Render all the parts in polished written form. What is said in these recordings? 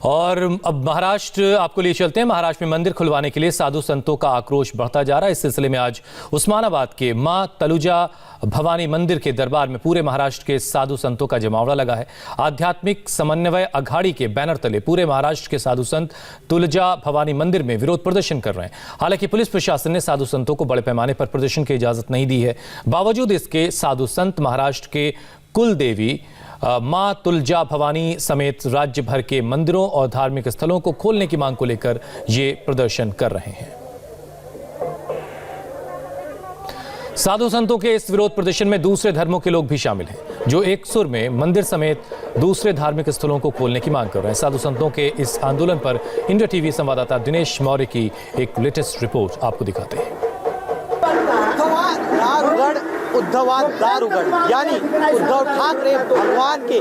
और अब महाराष्ट्र आपको लिए चलते हैं। महाराष्ट्र में मंदिर खुलवाने के लिए साधु संतों का आक्रोश बढ़ता जा रहा है। इस सिलसिले में आज उस्मानाबाद के मां तलुजा भवानी मंदिर के दरबार में पूरे महाराष्ट्र के साधु संतों का जमावड़ा लगा है। आध्यात्मिक समन्वय अघाड़ी के बैनर तले पूरे महाराष्ट्र के साधु संत तुलजा भवानी मंदिर में विरोध प्रदर्शन कर रहे हैं। हालांकि पुलिस प्रशासन ने साधु संतों को बड़े पैमाने पर प्रदर्शन की इजाजत नहीं दी है। बावजूद इसके साधु संत महाराष्ट्र के कुल देवी मां तुलजा भवानी समेत राज्य भर के मंदिरों और धार्मिक स्थलों को खोलने की मांग को लेकर ये प्रदर्शन कर रहे हैं। साधु संतों के इस विरोध प्रदर्शन में दूसरे धर्मों के लोग भी शामिल हैं, जो एक सुर में मंदिर समेत दूसरे धार्मिक स्थलों को खोलने की मांग कर रहे हैं। साधु संतों के इस आंदोलन पर इंडिया टीवी संवाददाता दिनेश मौर्य की एक लेटेस्ट रिपोर्ट आपको दिखाते हैं। उद्धवाद दार उगड़, यानी उद्धव ठाकरे भगवान के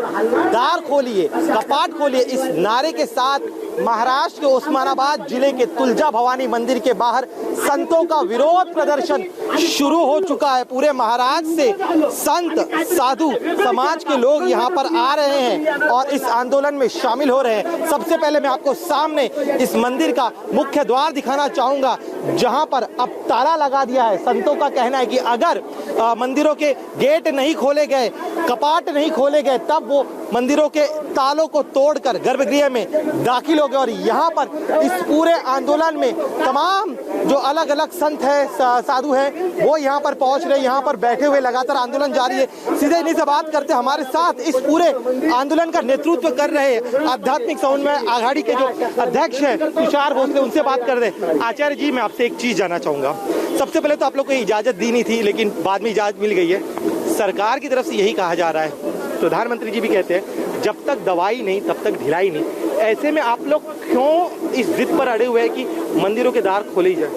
दार खोलिए, कपाट खोलिए, इस नारे के साथ महाराष्ट्र के उस्मानाबाद जिले के तुलजा भवानी मंदिर के बाहर संतों का विरोध प्रदर्शन शुरू हो चुका है। पूरे महाराष्ट्र से संत साधु समाज के लोग यहाँ पर आ रहे हैं और इस आंदोलन में शामिल हो रहे हैं। सबसे पहले मैं आपको सामने इस मंदिर का मुख्य द्वार दिखाना चाहूंगा, जहां पर अब ताला लगा दिया है। संतों का कहना है कि अगर मंदिरों के गेट नहीं खोले गए, कपाट नहीं खोले गए, तब वो मंदिरों के तालों को तोड़कर गर्भगृह में दाखिल हो गए। और यहाँ पर इस पूरे आंदोलन में तमाम जो अलग अलग संत हैं, साधु हैं, वो यहाँ पर पहुंच रहे हैं, यहाँ पर बैठे हुए लगातार आंदोलन जारी है। सीधे इन्हीं से बात करते हैं। हमारे साथ इस पूरे आंदोलन का नेतृत्व कर रहे आध्यात्मिक समन्वय अघाड़ी के जो अध्यक्ष हैं तुषार भोसले, उनसे बात कर रहे हैं। आचार्य जी, मैं आपसे एक चीज जानना चाहूंगा। सबसे पहले तो आप लोग को इजाजत दी नहीं थी, लेकिन बाद में इजाजत मिल गई है। सरकार की तरफ से यही कहा जा रहा है, प्रधानमंत्री जी भी कहते हैं जब तक दवाई नहीं तब तक ढिलाई नहीं। ऐसे में आप लोग क्यों इस जिद पर अड़े हुए हैं कि मंदिरों के द्वार खोले जाए?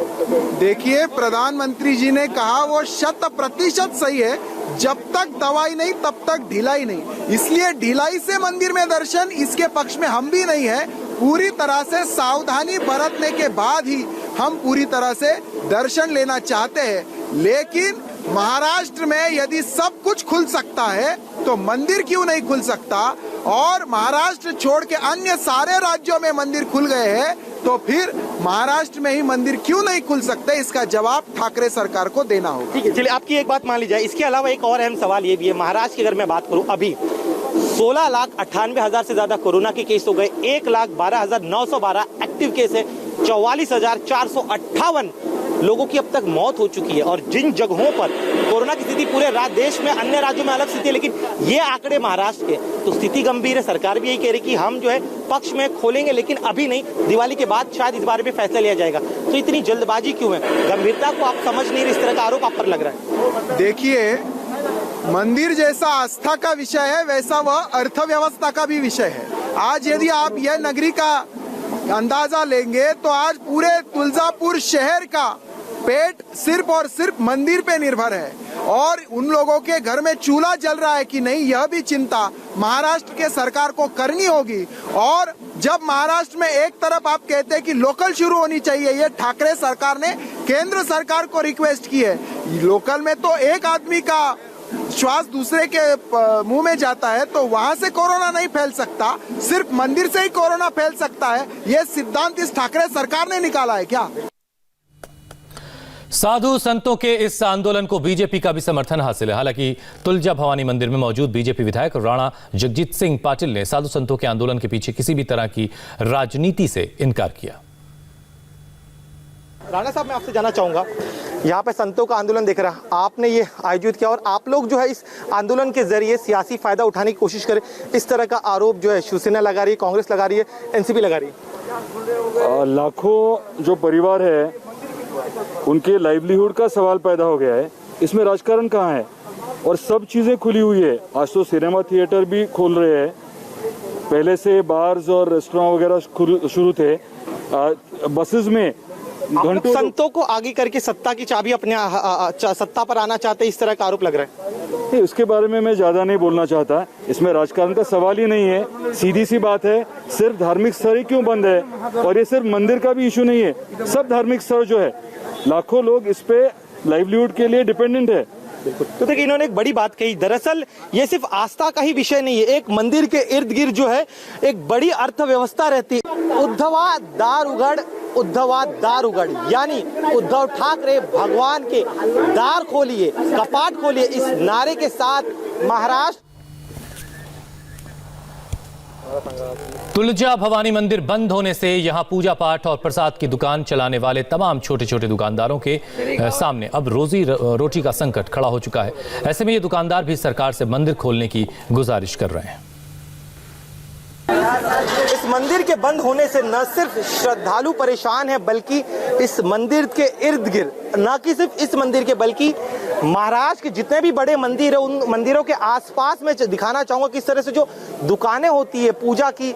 देखिए, प्रधानमंत्री जी ने कहा वो 100% सही है, जब तक दवाई नहीं तब तक ढिलाई नहीं। इसलिए ढिलाई से मंदिर में दर्शन, इसके पक्ष में हम भी नहीं है। पूरी तरह से सावधानी बरतने के बाद ही हम पूरी तरह से दर्शन लेना चाहते हैं। लेकिन महाराष्ट्र में यदि सब कुछ खुल सकता है तो मंदिर क्यों नहीं खुल सकता? और महाराष्ट्र छोड़ के अन्य सारे राज्यों में मंदिर खुल गए हैं, तो फिर महाराष्ट्र में ही मंदिर क्यों नहीं खुल सकते? इसका जवाब ठाकरे सरकार को देना होगा। ठीक है, चलिए आपकी एक बात मान ली जाए। इसके अलावा एक और अहम सवाल ये भी है, महाराष्ट्र की अगर मैं बात करूं, अभी 16,98,000 से ज्यादा कोरोना के केस हो गए, 1,12,912 एक्टिव केस है, 44,458 लोगों की अब तक मौत हो चुकी है। और जिन जगहों पर कोरोना की स्थिति पूरे देश में, अन्य राज्यों में अलग स्थिति है, लेकिन ये आंकड़े महाराष्ट्र के, तो स्थिति गंभीर है। सरकार भी यही कह रही कि हम जो है पक्ष में खोलेंगे, लेकिन अभी नहीं, दिवाली के बाद शायद इस बारे में फैसला लिया जाएगा। तो इतनी जल्दबाजी क्यों है? गंभीरता को आप समझ नहीं रहे, इस तरह का आरोप आप पर लग रहा है। देखिए, मंदिर जैसा आस्था का विषय है, वैसा वह अर्थव्यवस्था का भी विषय है। आज यदि आप यह नगरी का अंदाजा लेंगे तो आज पूरे तुलजापुर शहर का पेट सिर्फ और सिर्फ मंदिर पे निर्भर है। और उन लोगों के घर में चूल्हा जल रहा है कि नहीं, यह भी चिंता महाराष्ट्र के सरकार को करनी होगी। और जब महाराष्ट्र में एक तरफ आप कहते हैं कि लोकल शुरू होनी चाहिए, ये ठाकरे सरकार ने केंद्र सरकार को रिक्वेस्ट की है। लोकल में तो एक आदमी का श्वास दूसरे के मुंह में जाता है, तो वहां से कोरोना नहीं फैल सकता, सिर्फ मंदिर से ही कोरोना फैल सकता है। यह सिद्धांत इस ठाकरे सरकार ने निकाला है क्या? साधु संतों के इस आंदोलन को बीजेपी का भी समर्थन हासिल है। हालांकि तुलजा भवानी मंदिर में मौजूद बीजेपी विधायक राणा जगजीत सिंह पाटिल ने साधु संतों के आंदोलन के पीछे किसी भी तरह की राजनीति से इनकार किया। राणा साहब, मैं आपसे जानना चाहूंगा, यहाँ पे संतों का आंदोलन देख रहा, आपने ये आयोजित किया और आप लोग जो है इस आंदोलन के जरिए सियासी फायदा उठाने की कोशिश करें, इस तरह का आरोप जो है शिवसेना लगा रही है, कांग्रेस लगा रही है, एनसीपी लगा रही है। लाखों जो परिवार है उनके लाइवलीहुड का सवाल पैदा हो गया है। इसमें राजकारण कहाँ है? और सब चीजें खुली हुई है। आज तो सिनेमा थिएटर भी खोल रहे हैं, पहले से बार्स और रेस्टोरेंट वगैरह शुरू थे। बसेस में घंटों संतों को आगे करके सत्ता की चाबी अपने सत्ता पर आना चाहते, इस तरह का आरोप लग रहा है। इसके बारे में मैं ज्यादा नहीं बोलना चाहता। इसमें राजकारण का सवाल ही नहीं है। सीधी सी बात है, सिर्फ धार्मिक स्थल ही क्यों बंद है? और ये सिर्फ मंदिर का भी इशू नहीं है, सब धार्मिक स्थल जो है, लाखों लोग इस पे लाइवलीहुड के लिए डिपेंडेंट है। बिल्कुल। तो देखिए इन्होंने एक बड़ी बात कही, दरअसल ये सिर्फ आस्था का ही विषय नहीं है, एक मंदिर के इर्द गिर्द जो है एक बड़ी अर्थव्यवस्था रहती है। उद्धवा दार उगड़, यानी उद्धव ठाकरे भगवान के दार खोलिए, कपाट खोलिए, इस नारे के साथ महाराष्ट्र तुलजा भवानी मंदिर बंद होने से यहां पूजा पाठ और प्रसाद की दुकान चलाने वाले तमाम छोटे छोटे दुकानदारों के सामने अब रोजी रोटी का संकट खड़ा हो चुका है। ऐसे में ये दुकानदार भी सरकार से मंदिर खोलने की गुजारिश कर रहे हैं। इस मंदिर के बंद होने से न सिर्फ श्रद्धालु परेशान है, बल्कि इस मंदिर के इर्द गिर्द, न कि सिर्फ इस मंदिर के बल्कि महाराष्ट्र के जितने भी बड़े मंदिर है उन मंदिरों के आसपास में दिखाना चाहूंगा किस तरह से जो दुकानें होती है पूजा की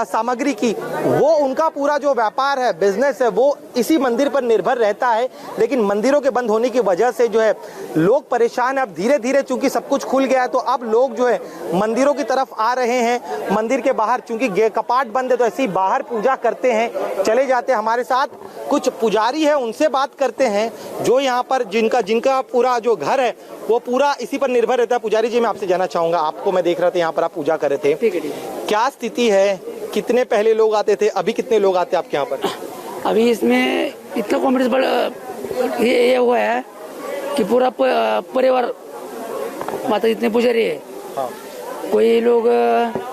सामग्री की, वो उनका पूरा जो व्यापार है, बिजनेस है, वो इसी मंदिर पर निर्भर रहता है। लेकिन मंदिरों के बंद होने की वजह से जो है लोग परेशान है। अब धीरे धीरे चूंकि सब कुछ खुल गया है तो अब लोग जो है मंदिरों की तरफ आ रहे हैं। मंदिर के बाहर चूंकि कपाट बंद है तो ऐसे ही बाहर पूजा करते हैं, चले जाते हैं। हमारे साथ कुछ पुजारी है, उनसे बात करते हैं जो यहाँ पर जिनका पूरा जो घर है वो पूरा इसी पर निर्भर रहता है। पुजारी जी मैं आपसे जानना चाहूंगा, आपको मैं देख रहा था यहाँ पर आप पूजा कर रहे थे, क्या स्थिति है, कितने पहले लोग आते थे, अभी कितने लोग आते हैं आपके यहाँ पर? अभी इसमें इतना कॉम्पिटिशन बड़ा ये हुआ है कि पूरा परिवार माता इतने पुजारी है। हाँ। कोई लोग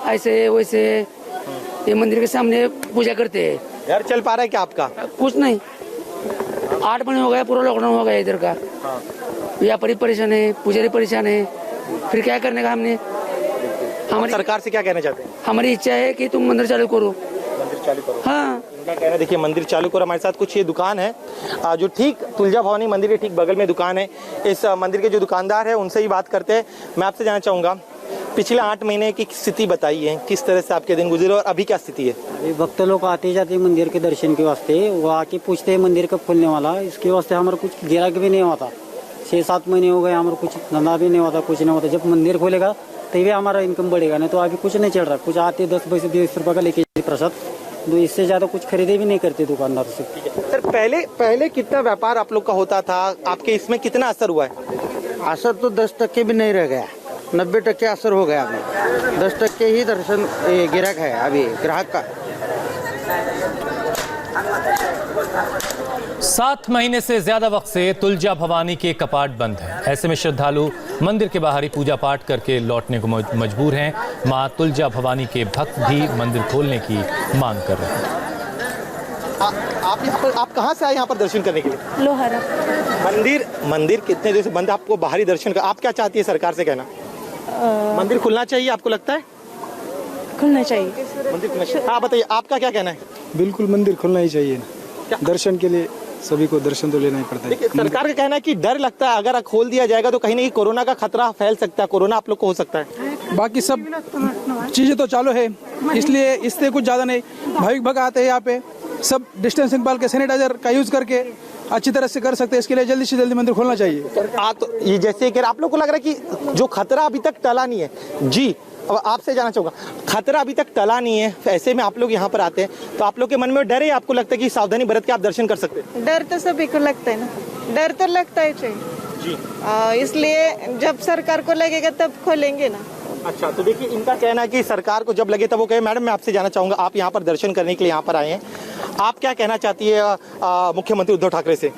ऐसे वैसे ये मंदिर के सामने पूजा करते हैं। घर चल पा रहा है क्या आपका? कुछ नहीं, 8 महीने हो गया, पूरा लॉकडाउन हो गया इधर का। हाँ। व्यापारी परेशान है, पुजारी परेशान है, फिर क्या करने का हमने। हमारी सरकार से क्या कहना चाहते हैं? हमारी इच्छा है कि तुम मंदिर चालू करो। मंदिर चालू करो। हाँ, उनका कहना, देखिए मंदिर चालू करो। हमारे साथ कुछ ये दुकान है जो ठीक तुलजा भवानी मंदिर के ठीक बगल में दुकान है। इस मंदिर के जो दुकानदार है उनसे ही बात करते हैं। मैं आपसे जानना चाहूंगा, पिछले 8 महीने की स्थिति बताइए, किस तरह से आपके दिन गुजरे और अभी क्या स्थिति है? भक्त लोग आते जाते मंदिर के दर्शन के वास्ते, वो आके पूछते हैं मंदिर कब खुलने वाला। इसके वास्ते हमारा कुछ गिराक भी नहीं होता। 6-7 महीने हो गए, हमारा कुछ धंधा भी नहीं होता, कुछ नहीं होता। जब मंदिर खोलेगा तभी हमारा इनकम बढ़ेगा, नहीं तो अभी कुछ नहीं चल रहा। कुछ आते 10 पैसे 20 रुपये का लेके प्रसाद, तो इससे ज्यादा कुछ खरीदे भी नहीं करते दुकानदार से। सर पहले कितना व्यापार आप लोग का होता था, आपके इसमें कितना असर हुआ है? असर तो 10% भी नहीं रह गया, 90% असर हो गया अभी। 10% ही दर्शन गिराक है अभी ग्राहक का। 7 महीने से ज्यादा वक्त से तुलजा भवानी के कपाट बंद हैं। ऐसे में श्रद्धालु मंदिर के बाहर ही पूजा पाठ करके लौटने को मजबूर हैं। मां तुलजा भवानी के भक्त भी मंदिर खोलने की मांग कर रहे हैं। आप यहाँ पर, आप कहाँ से आए यहाँ पर दर्शन करने के लिए? लोहारा। मंदिर कितने देर से बंद है? आपको बाहरी दर्शन कर, आप क्या चाहती है सरकार से कहना? मंदिर खुलना चाहिए आपको लगता है? खुलना चाहिए। मंदिर खुलना चाहिए। हाँ बताइए, आपका क्या कहना है? बिल्कुल मंदिर खुलना ही चाहिए। दर्शन के लिए सभी को दर्शन तो लेना ही पड़ता है। देखिए सरकार का कहना है कि डर लगता है अगर खोल दिया जाएगा तो कहीं ना कहीं कोरोना का खतरा फैल सकता है, कोरोना आप लोग को हो सकता है। बाकी सब चीजें तो चालू है, इसलिए इससे कुछ ज्यादा नहीं। भाविक भक्त आते हैं यहाँ पे, सब डिस्टेंसिंग पाल के सैनिटाइजर का यूज करके अच्छी तरह से कर सकते हैं। इसके लिए जल्दी से जल्दी मंदिर खोलना चाहिए। तो ये जैसे कि आप लोग को लग रहा है कि जो खतरा अभी तक टला नहीं है जी, अब आपसे जानना चाहूंगा, खतरा अभी तक टला नहीं है, ऐसे में आप लोग यहाँ पर आते हैं तो आप लोग के मन में डर है? आपको लगता है कि सावधानी बरत के आप दर्शन कर सकते हैं? डर तो सभी को लगता है ना, डर तो लगता है चाहिए जी। इसलिए जब सरकार को लगेगा तब खोलेंगे ना। अच्छा, तो देखिए इनका कहना है कि सरकार को जब लगे तब वो कहे। मैडम मैं आपसे जानना चाहूंगा, आप यहाँ पर दर्शन करने के लिए यहाँ पर आए हैं, आप क्या कहना चाहती है मुख्यमंत्री उद्धव ठाकरे से?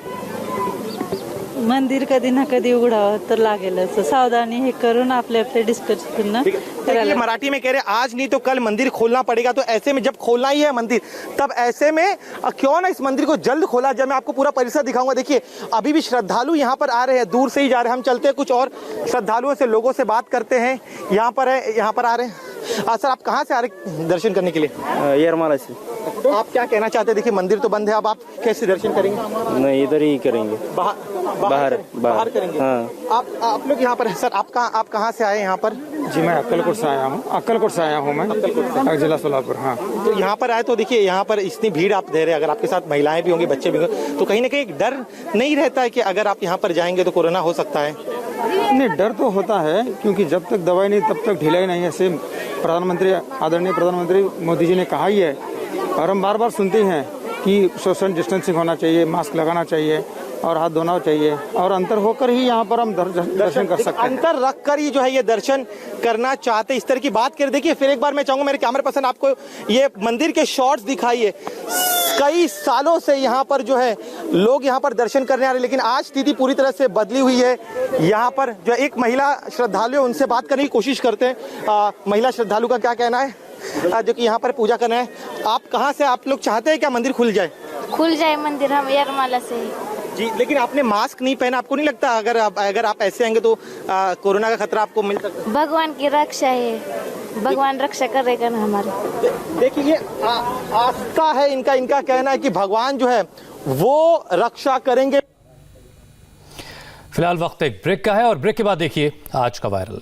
मंदिर कधी ना कधी उघडावं तर लागेलच, सावधानी हे करून आपले डिस्कस करणं देखिए मराठी में कह रहे आज नहीं तो कल मंदिर खोलना पड़ेगा। तो ऐसे में जब खोलना ही है मंदिर, तब ऐसे में क्यों ना इस मंदिर को जल्द खोला जाए। मैं आपको पूरा परिसर दिखाऊंगा। देखिए अभी भी श्रद्धालु यहाँ पर आ रहे हैं, दूर से ही जा रहे हैं। हम चलते हैं कुछ और श्रद्धालुओं से, लोगों से बात करते हैं। यहाँ पर आ रहे हैं। सर आप कहाँ से आ रहे दर्शन करने के लिए? येरमाला से। तो आप क्या कहना चाहते हैं? देखिए मंदिर तो बंद है, अब आप कैसे दर्शन करेंगे? नहीं, इधर ही करेंगे। बाहर करेंगे। हाँ। आप लोग यहाँ पर, सर आप कहाँ से आए यहाँ पर? जी मैं अक्कलकोट से आया हूँ। मैं जिला सोलापुर। हाँ, तो यहाँ पर आए तो देखिए यहाँ पर इतनी भीड़ आप दे रहे हैं, अगर आपके साथ महिलाएं भी होंगी, बच्चे भी होंगे, तो कहीं ना कहीं एक डर नहीं रहता है कि अगर आप यहाँ पर जाएंगे तो कोरोना हो सकता है? नहीं डर तो होता है, क्योंकि जब तक दवाई नहीं तब तक ढिलाई नहीं है। ऐसे आदरणीय प्रधानमंत्री मोदी जी ने कहा ही है, और हम बार बार सुनते हैं कि सोशल डिस्टेंसिंग होना चाहिए, मास्क लगाना चाहिए। और हाथ धोना चाहिए और अंतर होकर ही यहाँ पर हम दर्शन कर सकते हैं। अंतर रख कर ही जो है ये दर्शन करना चाहते, इस तरह की बात कर। देखिए फिर एक बार मैं चाहूंगा मेरे कैमरा पर्सन आपको ये मंदिर के शॉट्स दिखाइए। कई सालों से यहाँ पर जो है लोग यहाँ पर दर्शन करने आ रहे हैं, लेकिन आज स्थिति पूरी तरह से बदली हुई है। यहाँ पर जो एक महिला श्रद्धालु, उनसे बात करने की कोशिश करते हैं। महिला श्रद्धालु का क्या कहना है जो कि यहाँ पर पूजा करना है? आप कहाँ से, आप लोग चाहते हैं क्या मंदिर खुल जाए? खुल जाए मंदिर, हम यरमाला से ही जी। लेकिन आपने मास्क नहीं पहना, आपको नहीं लगता अगर आप ऐसे आएंगे तो कोरोना का खतरा आपको मिल सकता है? भगवान की रक्षा है, भगवान रक्षा करेगा ना हमारी। देखिए ये आस्था है इनका कहना है कि भगवान जो है वो रक्षा करेंगे। फिलहाल वक्त एक ब्रेक का है और ब्रेक के बाद देखिए आज का वायरल।